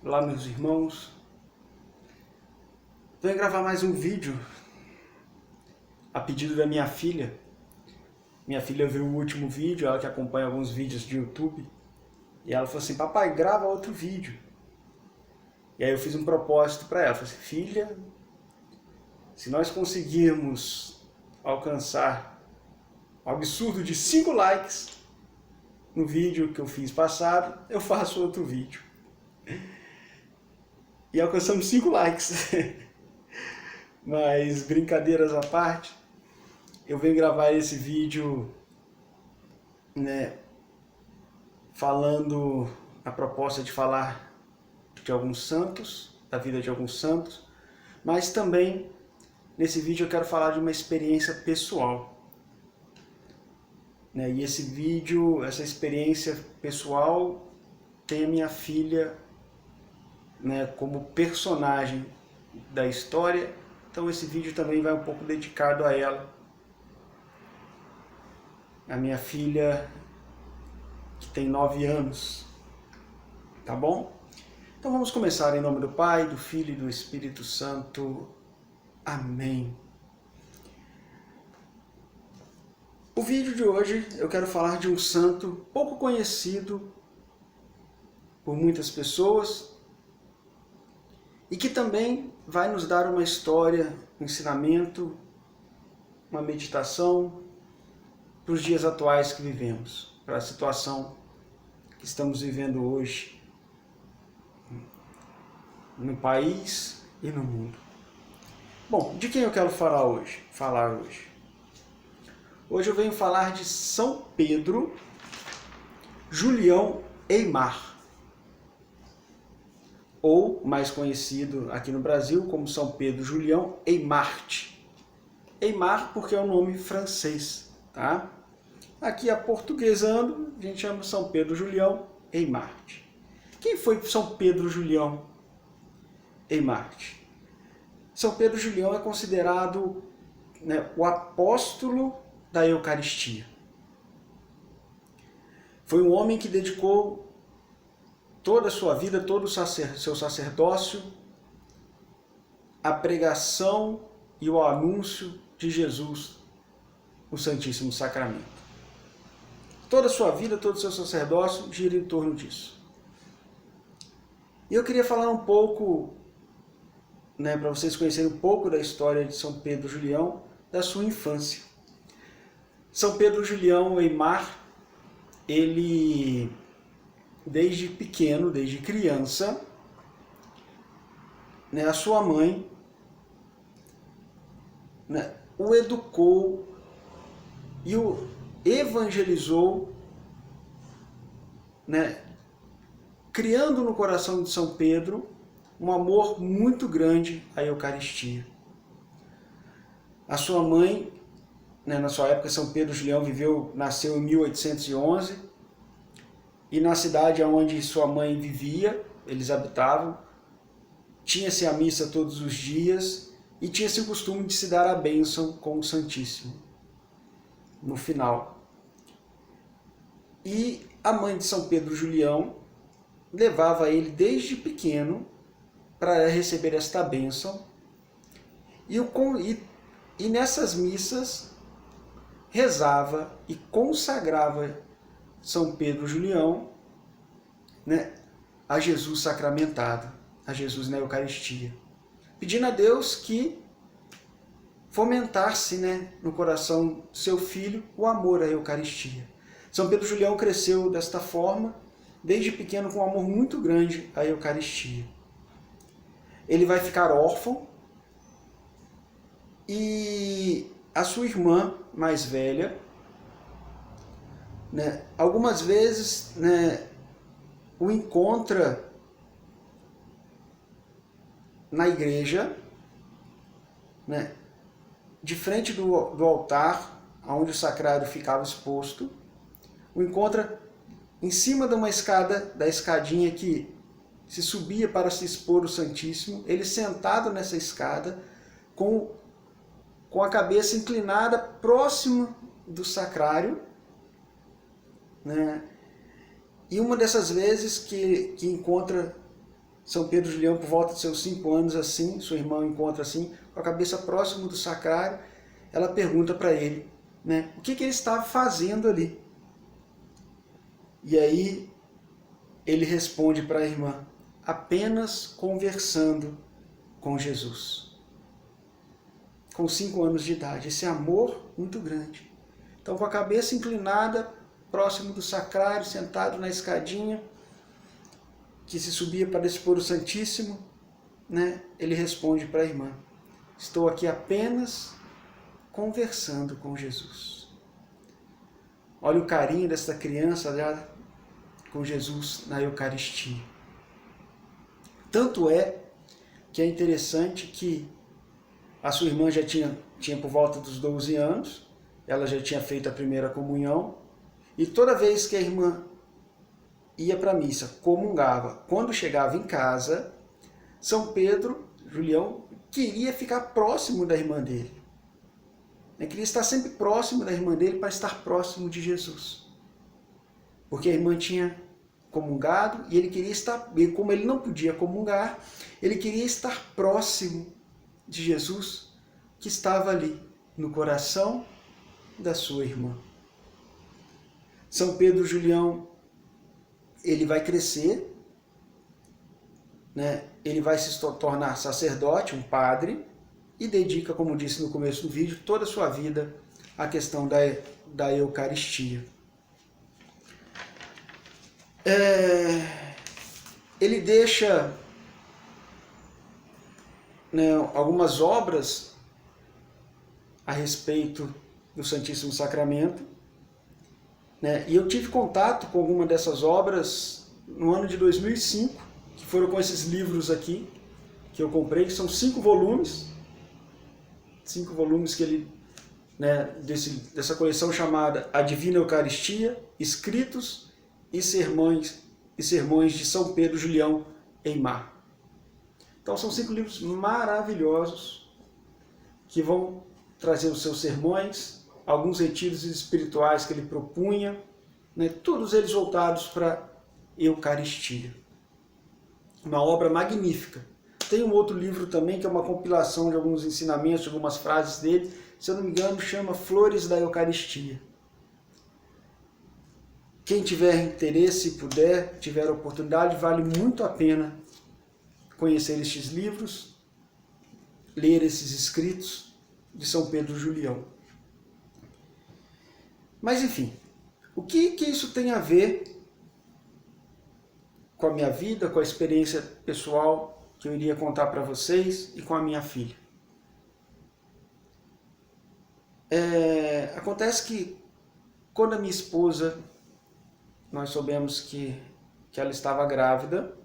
Olá, meus irmãos. Venho gravar mais um vídeo a pedido da minha filha. Minha filha viu o último vídeo, ela que acompanha alguns vídeos de YouTube, e ela falou assim: papai, grava outro vídeo. E aí eu fiz um propósito para ela, falei assim: filha, se nós conseguirmos alcançar um absurdo de 5 likes no vídeo que eu fiz passado, eu faço outro vídeo. E alcançamos 5 likes. Mas brincadeiras à parte, eu venho gravar esse vídeo, falando a proposta de falar de alguns santos, da vida de alguns santos, mas também nesse vídeo eu quero falar de uma experiência pessoal. E esse vídeo, essa experiência pessoal, tem a minha filha como personagem da história, então esse vídeo também vai um pouco dedicado a ela. A minha filha, que tem 9 anos, tá bom? Então vamos começar em nome do Pai, do Filho e do Espírito Santo. Amém. O vídeo de hoje eu quero falar de um santo pouco conhecido por muitas pessoas e que também vai nos dar uma história, um ensinamento, uma meditação para os dias atuais que vivemos, para a situação que estamos vivendo hoje no país e no mundo. Bom, de quem eu quero falar hoje? Hoje eu venho falar de São Pedro Julião Aymar, ou mais conhecido aqui no Brasil como São Pedro Julião Aymart. Aymar porque é um nome francês, tá? Aqui aportuguesando, a gente chama São Pedro Julião Aymart. Quem foi São Pedro Julião Aymart? São Pedro Julião é considerado o apóstolo da Eucaristia. Foi um homem que dedicou toda a sua vida, todo o seu sacerdócio à pregação e ao anúncio de Jesus no Santíssimo Sacramento. Toda a sua vida, todo o seu sacerdócio gira em torno disso. E eu queria falar um pouco, para vocês conhecerem um pouco da história de São Pedro Julião, da sua infância. São Pedro Julião Aymar, ele, desde pequeno, desde criança, a sua mãe o educou e o evangelizou, criando no coração de São Pedro um amor muito grande à Eucaristia. A sua mãe, na sua época, São Pedro Julião nasceu em 1811, e na cidade onde sua mãe vivia, eles habitavam, tinha-se a missa todos os dias e tinha-se o costume de se dar a bênção com o Santíssimo no final. E a mãe de São Pedro Julião levava ele desde pequeno para receber esta bênção, e nessas missas rezava e consagrava São Pedro Julião a Jesus sacramentado, a Jesus na Eucaristia, pedindo a Deus que fomentasse no coração do seu filho o amor à Eucaristia. São Pedro Julião cresceu desta forma, desde pequeno, com um amor muito grande à Eucaristia. Ele vai ficar órfão, e a sua irmã mais velha, algumas vezes o encontra na igreja, de frente do altar, onde o sacrário ficava exposto, o encontra em cima de uma escada, da escadinha que se subia para se expor o Santíssimo, ele sentado nessa escada, com a cabeça inclinada próximo do sacrário, e uma dessas vezes que encontra São Pedro Julião, por volta de seus 5 anos, assim, sua irmã encontra assim, com a cabeça próximo do sacrário, ela pergunta para ele, né, o que ele estava fazendo ali. E aí ele responde para a irmã, apenas conversando com Jesus. Com 5 anos de idade, esse amor muito grande. Então, com a cabeça inclinada, próximo do sacrário, sentado na escadinha, que se subia para expor o Santíssimo, né, ele responde para a irmã, estou aqui apenas conversando com Jesus. Olha o carinho dessa criança já com Jesus na Eucaristia. Tanto é que é interessante que a sua irmã já tinha por volta dos 12 anos, ela já tinha feito a primeira comunhão, e toda vez que a irmã ia para a missa, comungava, quando chegava em casa, São Pedro Julião queria ficar próximo da irmã dele. Ele queria estar sempre próximo da irmã dele para estar próximo de Jesus. Porque a irmã tinha comungado e ele queria estar, e como ele não podia comungar, ele queria estar próximo de Jesus, que estava ali no coração da sua irmã. São Pedro Julião, ele vai crescer, né? Ele vai se tornar sacerdote, um padre, e dedica, como disse no começo do vídeo, toda a sua vida à questão da Eucaristia. Ele deixa, né, algumas obras a respeito do Santíssimo Sacramento, né, e eu tive contato com alguma dessas obras no ano de 2005, que foram com esses livros aqui, que eu comprei, que são 5 volumes, 5 volumes que ele, né, dessa coleção chamada A Divina Eucaristia, Escritos e Sermões de São Pedro Julião Aimar. Então são 5 livros maravilhosos que vão trazer os seus sermões, alguns retiros espirituais que ele propunha, né, todos eles voltados para a Eucaristia. Uma obra magnífica. Tem um outro livro também que é uma compilação de alguns ensinamentos, de algumas frases dele, se eu não me engano chama Flores da Eucaristia. Quem tiver interesse e puder, tiver oportunidade, vale muito a pena conhecer estes livros, ler esses escritos de São Pedro Julião. Mas enfim, o que isso tem a ver com a minha vida, com a experiência pessoal que eu iria contar para vocês e com a minha filha? Acontece que quando a minha esposa, nós soubemos que ela estava grávida,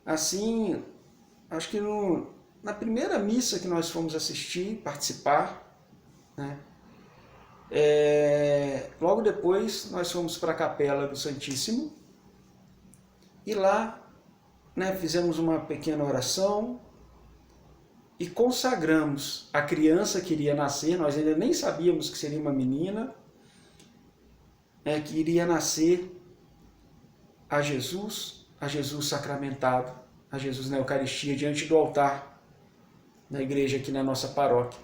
assim, acho que na primeira missa que nós fomos assistir, participar, né, logo depois nós fomos para a Capela do Santíssimo e lá, né, fizemos uma pequena oração e consagramos a criança que iria nascer. Nós ainda nem sabíamos que seria uma menina, que iria nascer a Jesus sacramentado, a Jesus na Eucaristia, diante do altar, na igreja aqui na nossa paróquia,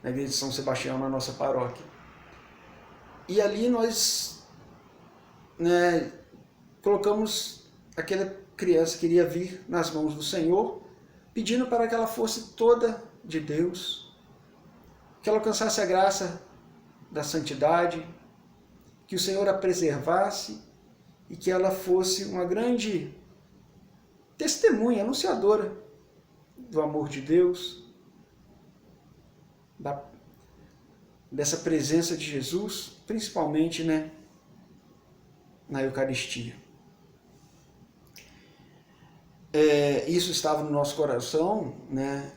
na igreja de São Sebastião, na nossa paróquia. E ali nós, né, colocamos aquela criança que iria vir nas mãos do Senhor, pedindo para que ela fosse toda de Deus, que ela alcançasse a graça da santidade, que o Senhor a preservasse e que ela fosse uma grande testemunha, anunciadora do amor de Deus, dessa presença de Jesus, principalmente, né, na Eucaristia. Isso estava no nosso coração, né?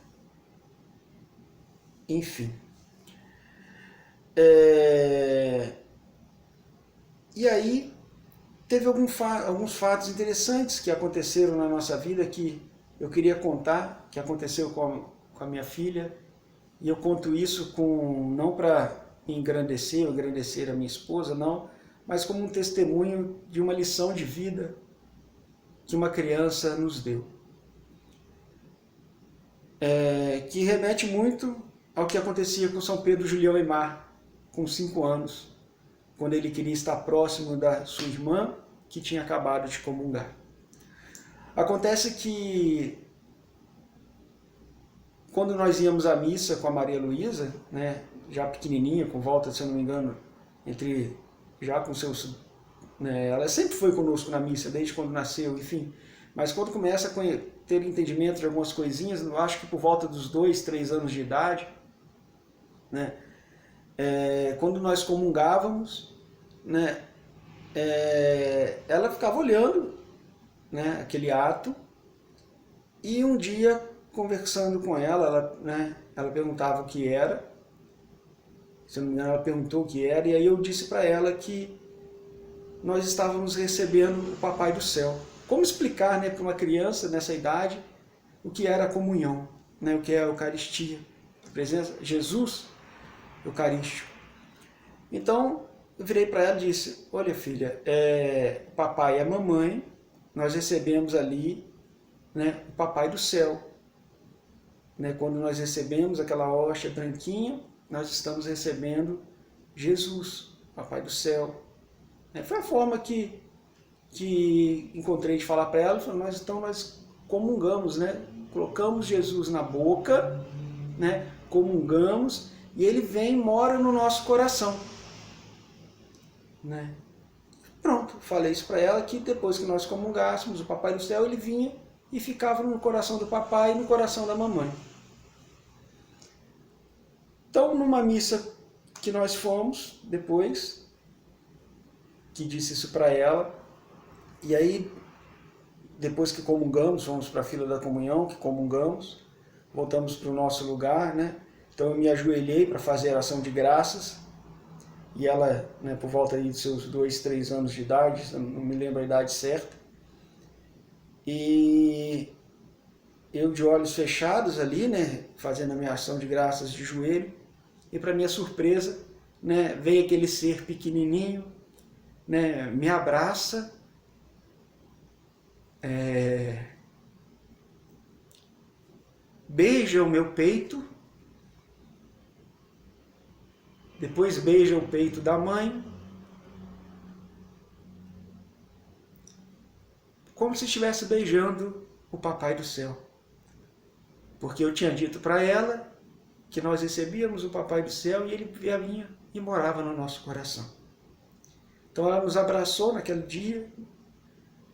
Enfim. E aí teve alguns fatos interessantes que aconteceram na nossa vida que eu queria contar, que aconteceu com a minha filha, e eu conto isso não para engrandecer a minha esposa, não, mas como um testemunho de uma lição de vida que uma criança nos deu. Que remete muito ao que acontecia com São Pedro Julião Aimar, com 5 anos, quando ele queria estar próximo da sua irmã, que tinha acabado de comungar. Acontece que, quando nós íamos à missa com a Maria Luísa, né, já pequenininha, com volta, se eu não me engano, já com seus... Né, ela sempre foi conosco na missa, desde quando nasceu, enfim. Mas quando começa a ter entendimento de algumas coisinhas, eu acho que por volta dos 2, 3 anos de idade, né, quando nós comungávamos, né, ela ficava olhando, né, aquele ato, e um dia, conversando com ela perguntava o que era, se não me engano, ela perguntou o que era, e aí eu disse para ela que nós estávamos recebendo o Papai do Céu. Como explicar, né, para uma criança nessa idade o que era a comunhão, né, o que é a Eucaristia, a presença de Jesus Eucarístico. Então, eu virei para ela e disse: olha, filha, papai e a mamãe, nós recebemos ali, né, o Papai do Céu. Né, quando nós recebemos aquela hóstia branquinha, nós estamos recebendo Jesus, Papai do Céu. Foi a forma que encontrei de falar para ela. Falei, nós comungamos, né? Colocamos Jesus na boca, né? Comungamos, e ele vem e mora no nosso coração. Né? Pronto, falei isso para ela, que depois que nós comungássemos, o Papai do Céu, ele vinha e ficava no coração do papai e no coração da mamãe. Então, numa missa que nós fomos, depois, que disse isso para ela, e aí, depois que comungamos, fomos para a fila da comunhão, que comungamos, voltamos para o nosso lugar, né? Então eu me ajoelhei para fazer a ação de graças, e ela, né, por volta aí de seus 2, 3 anos de idade, não me lembro a idade certa, e eu de olhos fechados ali, né, fazendo a minha ação de graças de joelho, e para minha surpresa, né, veio aquele ser pequenininho, né, me abraça, beija o meu peito, depois beija o peito da mãe, como se estivesse beijando o Papai do Céu. Porque eu tinha dito para ela que nós recebíamos o Papai do Céu e ele vinha e morava no nosso coração. Então ela nos abraçou naquele dia,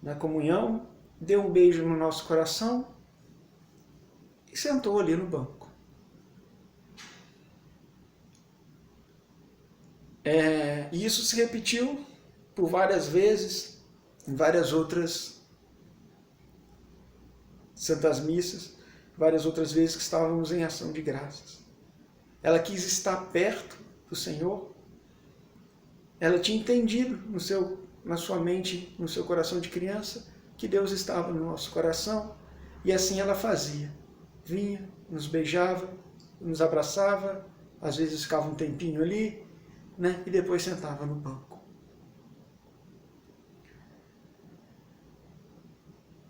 na comunhão, deu um beijo no nosso coração e sentou ali no banco. E isso se repetiu por várias vezes, em várias outras santas missas, várias outras vezes que estávamos em ação de graças. Ela quis estar perto do Senhor, ela tinha entendido na sua mente, no seu coração de criança, que Deus estava no nosso coração, e assim ela fazia. Vinha, nos beijava, nos abraçava, às vezes ficava um tempinho ali, né, e depois sentava no banco.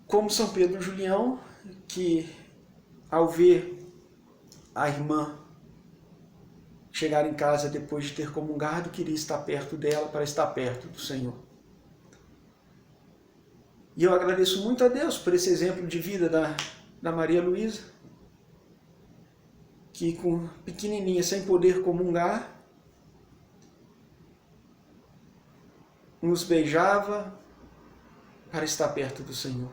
Como São Pedro Julião, que ao ver a irmã chegar em casa depois de ter comungado, queria estar perto dela para estar perto do Senhor. E eu agradeço muito a Deus por esse exemplo de vida da Maria Luísa, que com pequenininha, sem poder comungar, nos beijava para estar perto do Senhor.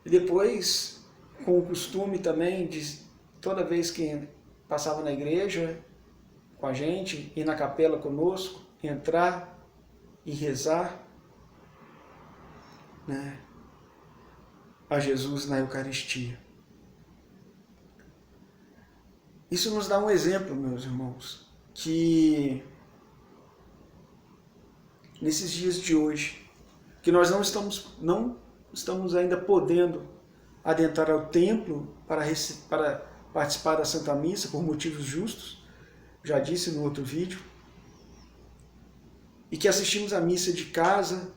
E depois, com o costume também de toda vez que passava na igreja com a gente, ir na capela conosco, entrar e rezar, né, a Jesus na Eucaristia. Isso nos dá um exemplo, meus irmãos, que nesses dias de hoje, que nós não estamos ainda podendo adentrar ao templo para participar da Santa Missa por motivos justos, já disse no outro vídeo, e que assistimos à missa de casa,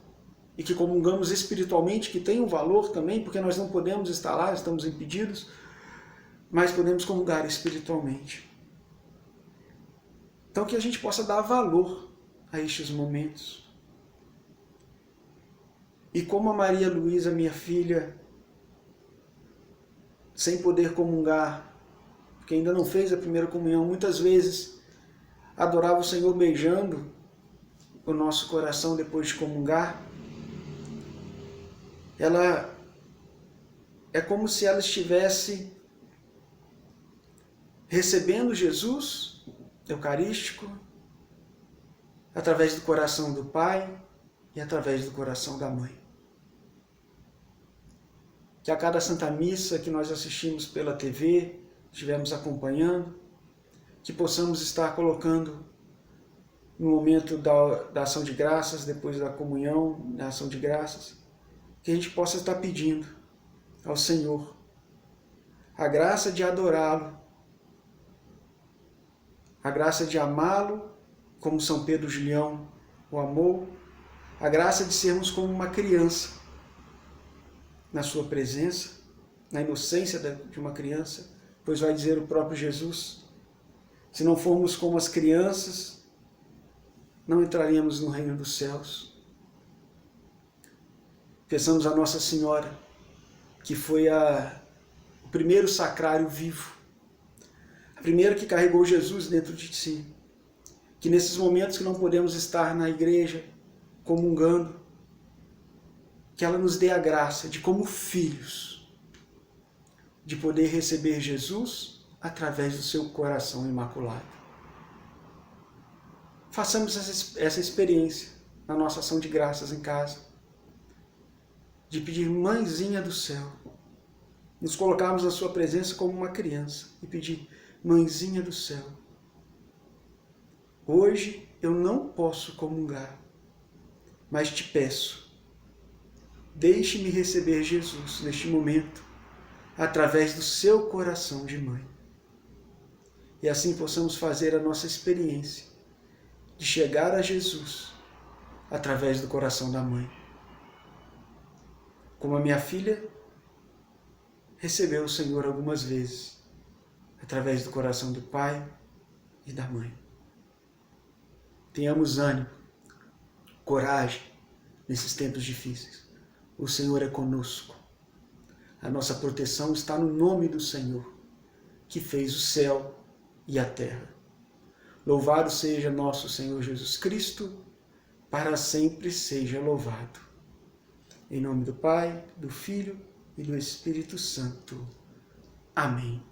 e que comungamos espiritualmente, que tem um valor também, porque nós não podemos estar lá, estamos impedidos, mas podemos comungar espiritualmente. Então que a gente possa dar valor a estes momentos. E como a Maria Luísa, minha filha, sem poder comungar, porque ainda não fez a primeira comunhão, muitas vezes adorava o Senhor beijando o nosso coração depois de comungar, ela é como se ela estivesse recebendo Jesus eucarístico através do coração do Pai e através do coração da Mãe. Que a cada Santa Missa que nós assistimos pela TV, estivemos acompanhando, que possamos estar colocando no momento da ação de graças, depois da comunhão, da ação de graças, que a gente possa estar pedindo ao Senhor a graça de adorá-lo, a graça de amá-lo, como São Pedro Julião o amou, a graça de sermos como uma criança na sua presença, na inocência de uma criança, pois vai dizer o próprio Jesus, se não formos como as crianças, não entraríamos no reino dos céus. Peçamos a Nossa Senhora, que foi o primeiro sacrário vivo, a primeira que carregou Jesus dentro de si, que nesses momentos que não podemos estar na igreja comungando, que ela nos dê a graça de, como filhos, de poder receber Jesus através do seu coração imaculado. Façamos essa experiência na nossa ação de graças em casa, de pedir, Mãezinha do céu, nos colocarmos na sua presença como uma criança e pedir, Mãezinha do céu, hoje eu não posso comungar, mas te peço, deixe-me receber Jesus neste momento, através do seu coração de mãe. E assim possamos fazer a nossa experiência de chegar a Jesus através do coração da mãe. Como a minha filha recebeu o Senhor algumas vezes, através do coração do pai e da mãe. Tenhamos ânimo, coragem nesses tempos difíceis. O Senhor é conosco. A nossa proteção está no nome do Senhor, que fez o céu e a terra. Louvado seja nosso Senhor Jesus Cristo, para sempre seja louvado. Em nome do Pai, do Filho e do Espírito Santo. Amém.